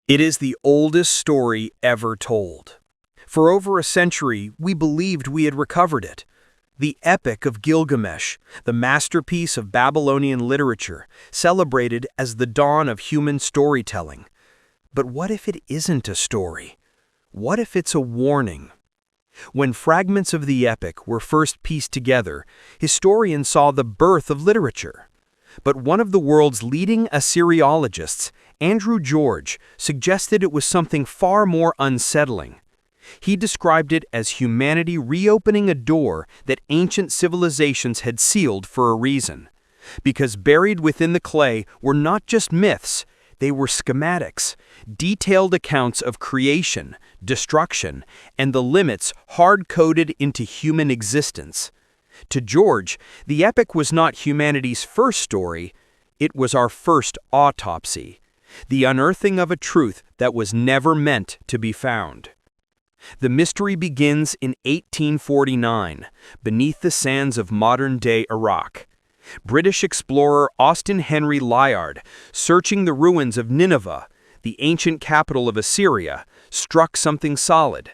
It is the oldest story ever told. For over a century, we believed we had recovered it. The Epic of Gilgamesh, the masterpiece of Babylonian literature, celebrated as the dawn of human storytelling. But what if it isn't a story? What if it's a warning? When fragments of the epic were first pieced together, historians saw the birth of literature. But one of the world's leading Assyriologists, Andrew George, suggested it was something far more unsettling. He described it as humanity reopening a door that ancient civilizations had sealed for a reason. Because buried within the clay were not just myths, they were schematics, detailed accounts of creation, destruction, and the limits hard-coded into human existence. To George, the epic was not humanity's first story, it was our first autopsy, the unearthing of a truth that was never meant to be found. The mystery begins in 1849, beneath the sands of modern-day Iraq. British explorer Austen Henry Layard, searching the ruins of Nineveh, the ancient capital of Assyria, struck something solid.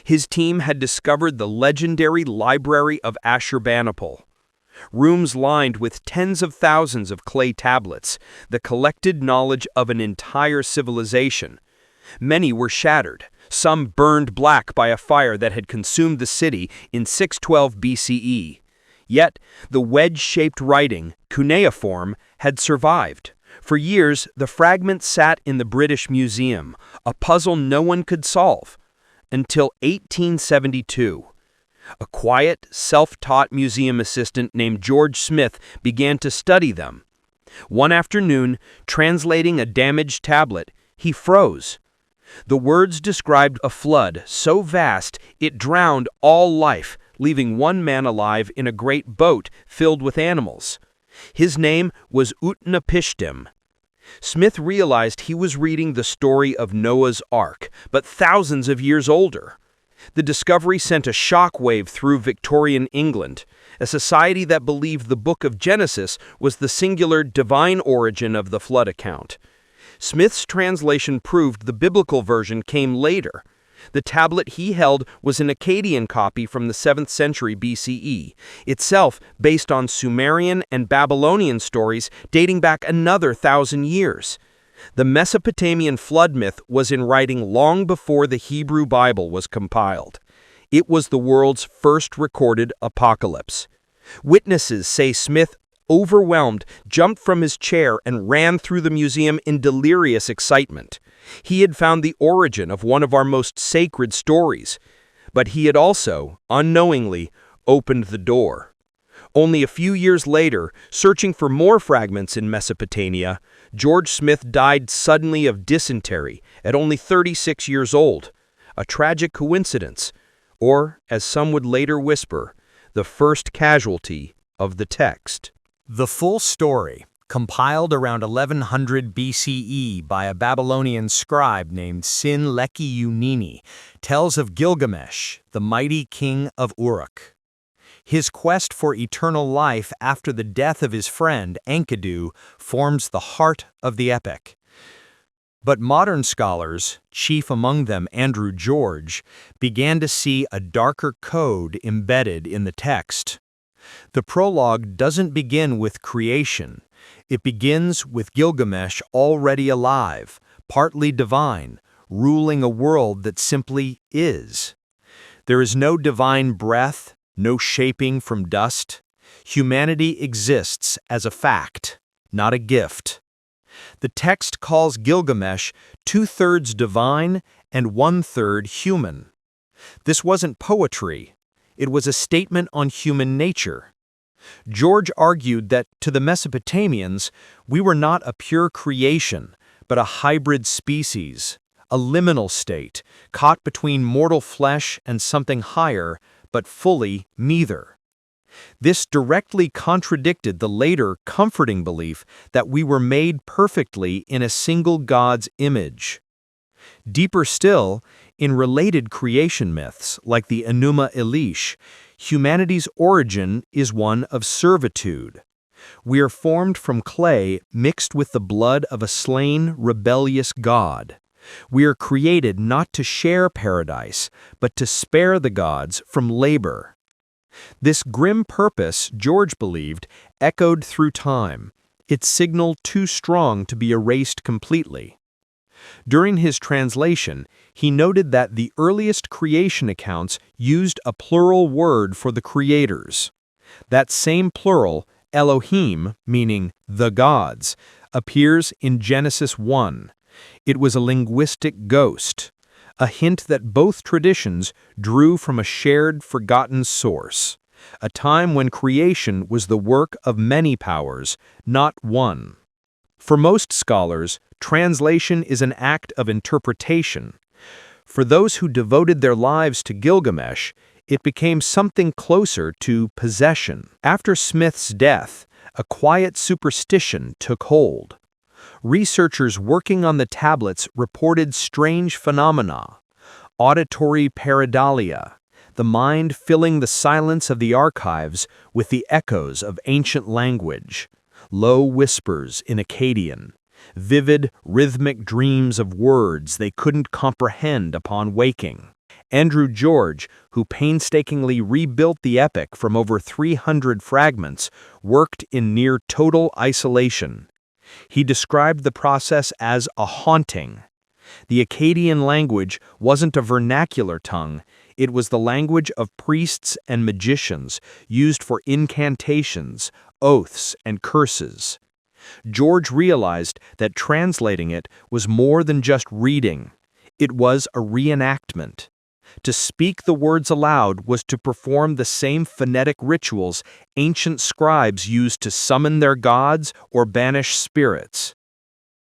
His team had discovered the legendary Library of Ashurbanipal. Rooms lined with tens of thousands of clay tablets, the collected knowledge of an entire civilization. Many were shattered, some burned black by a fire that had consumed the city in 612 BCE. Yet, the wedge-shaped writing, cuneiform, had survived. For years, the fragments sat in the British Museum, a puzzle no one could solve. Until 1872. A quiet, self-taught museum assistant named George Smith began to study them. One afternoon, translating a damaged tablet, he froze. The words described a flood so vast it drowned all life, leaving one man alive in a great boat filled with animals. His name was Utnapishtim. Smith realized he was reading the story of Noah's Ark, but thousands of years older. The discovery sent a shockwave through Victorian England, a society that believed the book of Genesis was the singular divine origin of the flood account. Smith's translation proved the biblical version came later. The tablet he held was an Akkadian copy from the 7th century BCE, itself based on Sumerian and Babylonian stories dating back another 1,000 years. The Mesopotamian flood myth was in writing long before the Hebrew Bible was compiled. It was the world's first recorded apocalypse. Witnesses say Smith, overwhelmed, jumped from his chair and ran through the museum in delirious excitement. He had found the origin of one of our most sacred stories, but he had also, unknowingly, opened the door. Only a few years later, searching for more fragments in Mesopotamia, George Smith died suddenly of dysentery at only 36 years old. A tragic coincidence, or, as some would later whisper, the first casualty of the text. The full story, compiled around 1100 BCE by a Babylonian scribe named Sin-Leqi-Unini, tells of Gilgamesh, the mighty king of Uruk. His quest for eternal life after the death of his friend, Enkidu, forms the heart of the epic. But modern scholars, chief among them Andrew George, began to see a darker code embedded in the text. The prologue doesn't begin with creation. It begins with Gilgamesh already alive, partly divine, ruling a world that simply is. There is no divine breath, no shaping from dust. Humanity exists as a fact, not a gift. The text calls Gilgamesh 2/3 divine and 1/3 human. This wasn't poetry. It was a statement on human nature. George argued that, to the Mesopotamians, we were not a pure creation, but a hybrid species, a liminal state, caught between mortal flesh and something higher, but fully neither. This directly contradicted the later comforting belief that we were made perfectly in a single God's image. Deeper still, in related creation myths like the Enuma Elish, humanity's origin is one of servitude. We are formed from clay mixed with the blood of a slain, rebellious god. We are created not to share paradise, but to spare the gods from labor. This grim purpose, George believed, echoed through time, its signal too strong to be erased completely. During his translation, he noted that the earliest creation accounts used a plural word for the creators. That same plural, Elohim, meaning the gods, appears in Genesis 1. It was a linguistic ghost, a hint that both traditions drew from a shared, forgotten source, a time when creation was the work of many powers, not one. For most scholars, translation is an act of interpretation. For those who devoted their lives to Gilgamesh, it became something closer to possession. After Smith's death, a quiet superstition took hold. Researchers working on the tablets reported strange phenomena: auditory pareidolia, the mind filling the silence of the archives with the echoes of ancient language, low whispers in Akkadian, vivid, rhythmic dreams of words they couldn't comprehend upon waking. Andrew George, who painstakingly rebuilt the epic from over 300 fragments, worked in near total isolation. He described the process as a haunting. The Akkadian language wasn't a vernacular tongue, it was the language of priests and magicians, used for incantations, oaths, and curses. George realized that translating it was more than just reading. It was a reenactment. To speak the words aloud was to perform the same phonetic rituals ancient scribes used to summon their gods or banish spirits.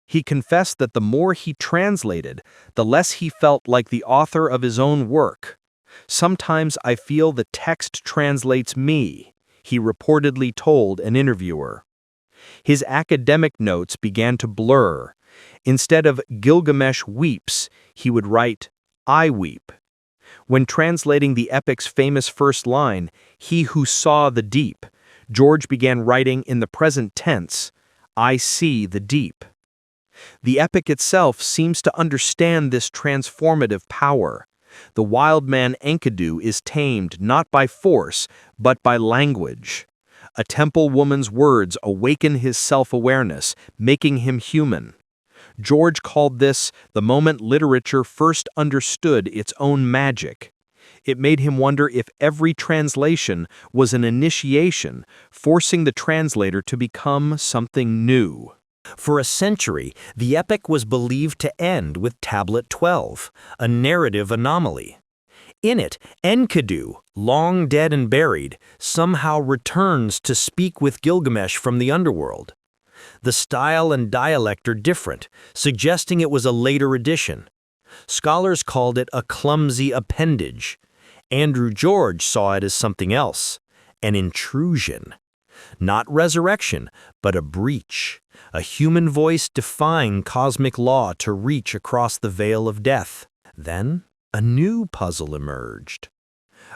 He confessed that the more he translated, the less he felt like the author of his own work. "Sometimes I feel the text translates me," he reportedly told an interviewer. His academic notes began to blur. Instead of "Gilgamesh weeps," he would write, "I weep." When translating the epic's famous first line, "He who saw the deep," George began writing in the present tense, "I see the deep." The epic itself seems to understand this transformative power. The wild man Enkidu is tamed not by force, but by language. A temple woman's words awaken his self-awareness, making him human. George called this the moment literature first understood its own magic. It made him wonder if every translation was an initiation, forcing the translator to become something new. For a century, the epic was believed to end with Tablet 12, a narrative anomaly. In it, Enkidu, long dead and buried, somehow returns to speak with Gilgamesh from the underworld. The style and dialect are different, suggesting it was a later edition. Scholars called it a clumsy appendage. Andrew George saw it as something else, an intrusion. Not resurrection, but a breach, a human voice defying cosmic law to reach across the veil of death. Then, a new puzzle emerged.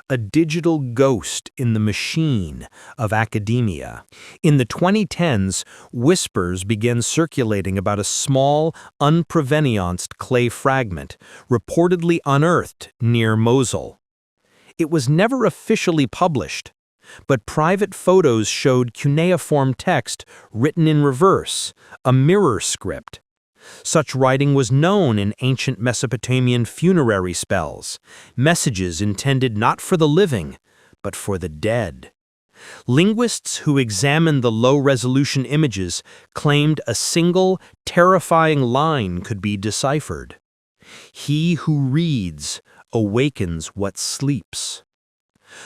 A digital ghost in the machine of academia. In the 2010s, whispers began circulating about a small, unprovenanced clay fragment, reportedly unearthed near Mosul. It was never officially published, but private photos showed cuneiform text written in reverse, a mirror script. Such writing was known in ancient Mesopotamian funerary spells, messages intended not for the living, but for the dead. Linguists who examined the low-resolution images claimed a single, terrifying line could be deciphered. "He who reads awakens what sleeps."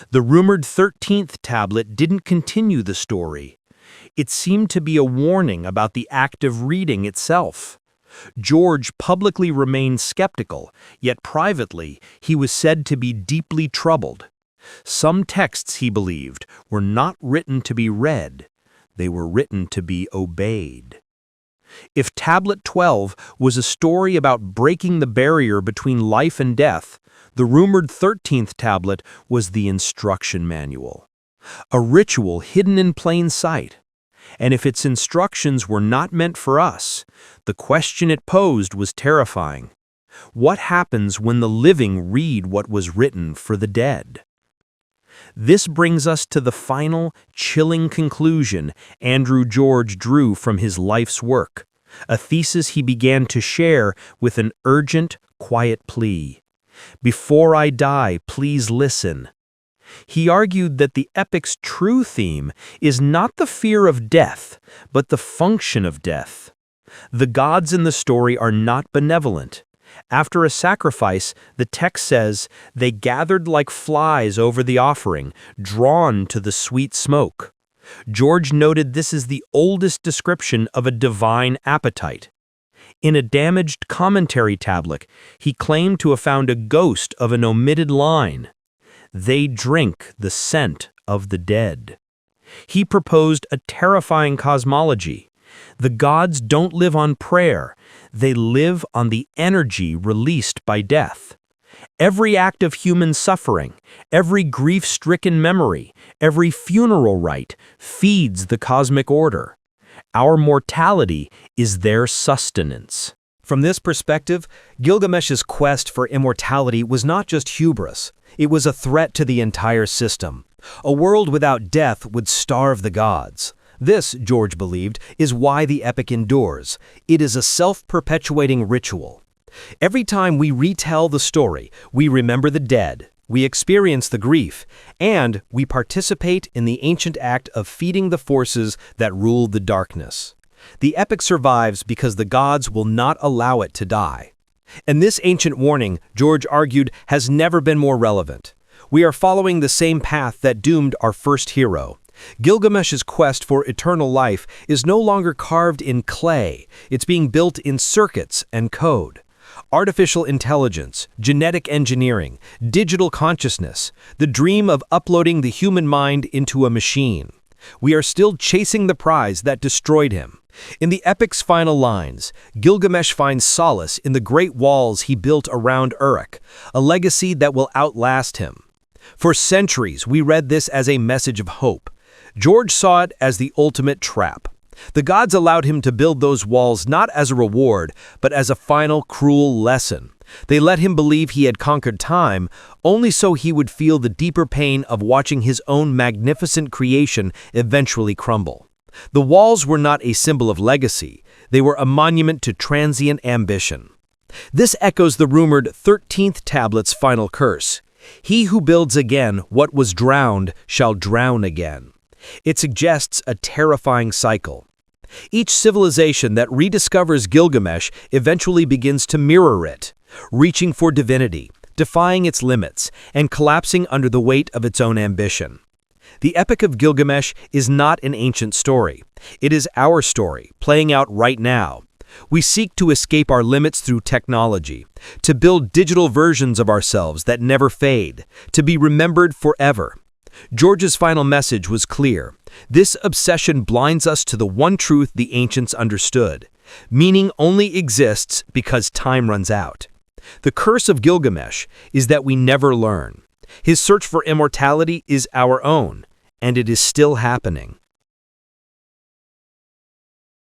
The rumored 13th tablet didn't continue the story. It seemed to be a warning about the act of reading itself. George publicly remained skeptical, yet privately he was said to be deeply troubled. Some texts, he believed, were not written to be read. They were written to be obeyed. If Tablet 12 was a story about breaking the barrier between life and death, the rumored 13th tablet was the instruction manual. A ritual hidden in plain sight. And if its instructions were not meant for us, the question it posed was terrifying. What happens when the living read what was written for the dead? This brings us to the final, chilling conclusion Andrew George drew from his life's work, a thesis he began to share with an urgent, quiet plea. Before I die, please listen. He argued that the epic's true theme is not the fear of death, but the function of death. The gods in the story are not benevolent. After a sacrifice, the text says, they gathered like flies over the offering, drawn to the sweet smoke. George noted this is the oldest description of a divine appetite. In a damaged commentary tablet, he claimed to have found a ghost of an omitted line. They drink the scent of the dead. He proposed a terrifying cosmology. The gods don't live on prayer, they live on the energy released by death. Every act of human suffering, every grief-stricken memory, every funeral rite feeds the cosmic order. Our mortality is their sustenance. From this perspective, Gilgamesh's quest for immortality was not just hubris, it was a threat to the entire system. A world without death would starve the gods. This, George believed, is why the epic endures. It is a self-perpetuating ritual. Every time we retell the story, we remember the dead, we experience the grief, and we participate in the ancient act of feeding the forces that rule the darkness. The epic survives because the gods will not allow it to die. And this ancient warning, George argued, has never been more relevant. We are following the same path that doomed our first hero. Gilgamesh's quest for eternal life is no longer carved in clay, it's being built in circuits and code. Artificial intelligence, genetic engineering, digital consciousness, the dream of uploading the human mind into a machine. We are still chasing the prize that destroyed him. In the epic's final lines, Gilgamesh finds solace in the great walls he built around Uruk, a legacy that will outlast him. For centuries, we read this as a message of hope. George saw it as the ultimate trap. The gods allowed him to build those walls not as a reward, but as a final cruel lesson. They let him believe he had conquered time, only so he would feel the deeper pain of watching his own magnificent creation eventually crumble. The walls were not a symbol of legacy, they were a monument to transient ambition. This echoes the rumored 13th tablet's final curse. He who builds again what was drowned shall drown again. It suggests a terrifying cycle. Each civilization that rediscovers Gilgamesh eventually begins to mirror it, reaching for divinity, defying its limits, and collapsing under the weight of its own ambition. The Epic of Gilgamesh is not an ancient story. It is our story, playing out right now. We seek to escape our limits through technology, to build digital versions of ourselves that never fade, to be remembered forever. George's final message was clear. This obsession blinds us to the one truth the ancients understood. Meaning only exists because time runs out. The curse of Gilgamesh is that we never learn. His search for immortality is our own, and it is still happening.